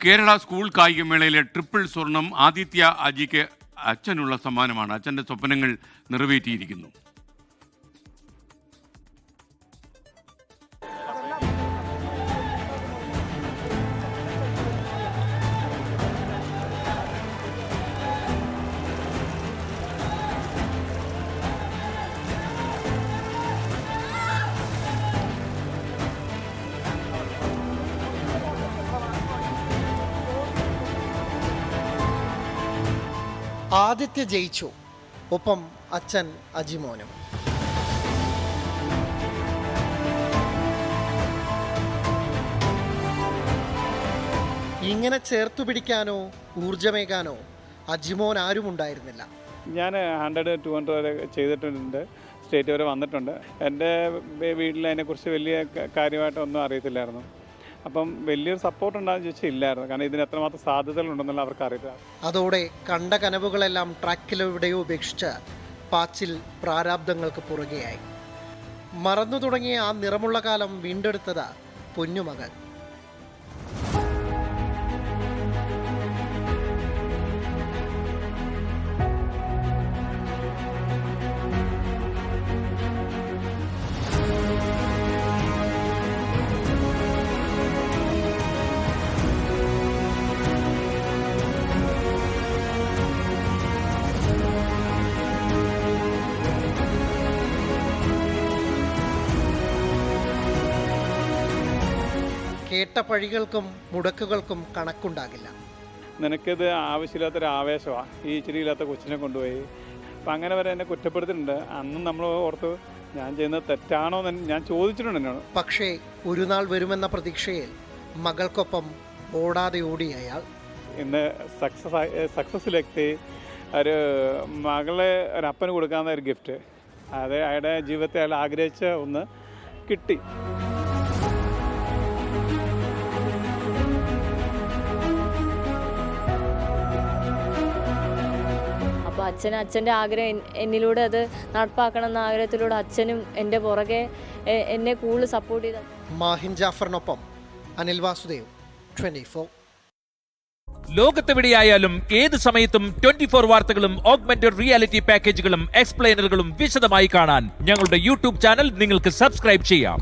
Kerala school കായികമേളയിലെ triple സ്വർണം ആദിത്യ അജിക്ക് അച്ഛനുള്ള സമ്മാനമാണ്. അച്ഛൻ്റെ സ്വപ്നങ്ങൾ നിറവേറ്റിയിരിക്കുന്നു. ആദിത്യ ജയിച്ചു, ഒപ്പം അച്ഛൻ അജിമോനും. ഇങ്ങനെ ചേർത്തു പിടിക്കാനോ ഊർജമേകാനോ അജിമോൻ ആരും ഉണ്ടായിരുന്നില്ല. ഞാൻ 100, 200 വരെ ചെയ്തിട്ടുണ്ട്, സ്റ്റേറ്റ് വരെ വന്നിട്ടുണ്ട്. എൻ്റെ വീട്ടിൽ അതിനെക്കുറിച്ച് വലിയ കാര്യമായിട്ടൊന്നും അറിയത്തില്ലായിരുന്നു. അപ്പം വലിയൊരു സപ്പോർട്ട് ഉണ്ടാകുന്ന ചോദിച്ചാൽ ഇല്ലായിരുന്നു. കാരണം ഇതിന് എത്രമാത്രം സാധ്യതകളുണ്ടെന്നുള്ള അവർക്ക് അറിയില്ല. അതോടെ കണ്ട കനവുകളെല്ലാം ട്രാക്കിലെവിടെയോ ഉപേക്ഷിച്ച് പാച്ചിൽ പ്രാരാബ്ദങ്ങൾക്ക് പുറകെയായി. മറന്നു തുടങ്ങിയ ആ നിറമുള്ള കാലം വീണ്ടെടുത്തത് പൊന്നുമകൾ. കേട്ട പഴികൾക്കും മുടക്കുകൾക്കും കണക്കുണ്ടാകില്ല. നിനക്കിത് ആവശ്യമില്ലാത്തൊരു ആവേശമാണ്, ഈ ഇച്ചിരിയില്ലാത്ത കൊച്ചിനെ കൊണ്ടുപോയി. അപ്പം അങ്ങനെ വരെ എന്നെ കുറ്റപ്പെടുത്തിയിട്ടുണ്ട്. അന്നും നമ്മൾ ഓർത്ത് ഞാൻ ചെയ്യുന്നത് തെറ്റാണോ എന്ന് ഞാൻ ചോദിച്ചിട്ടുണ്ട് എന്നോട്. പക്ഷേ ഒരു നാൾ വരുമെന്ന പ്രതീക്ഷയിൽ മകൾക്കൊപ്പം ഓടാതെ ഓടി അയാൾ. ഇന്ന് സക്സസ്സിലെത്തി ഒരു മകളെ ഒരപ്പന് കൊടുക്കാവുന്ന ഒരു ഗിഫ്റ്റ്, അത് അയാളുടെ ജീവിതത്തെ അയാൾ ആഗ്രഹിച്ച ഒന്ന് കിട്ടി. അപ്പോൾ അച്ഛൻ്റെ ആഗ്രഹം എന്നിലൂടെ അത് നടപ്പാക്കണം എന്ന ആഗ്രഹത്തിലൂടെ അച്ഛനും എൻ്റെ പുറകെ എന്നെ കൂടുതൽ സപ്പോർട്ട് ചെയ്ത. മാഹിൻ ജാഫറിനൊപ്പം അനിൽ വാസുദേവ്, 24. ലോകത്തെവിടെയായാലും ഏത് സമയത്തും 24 വാർത്തകളും ഓഗ്മെന്റഡ് റിയാലിറ്റി പാക്കേജുകളും എക്സ്പ്ലെയിനറുകളും വിശദമായി കാണാൻ ഞങ്ങളുടെ യൂട്യൂബ് ചാനൽ നിങ്ങൾക്ക് സബ്സ്ക്രൈബ് ചെയ്യാം.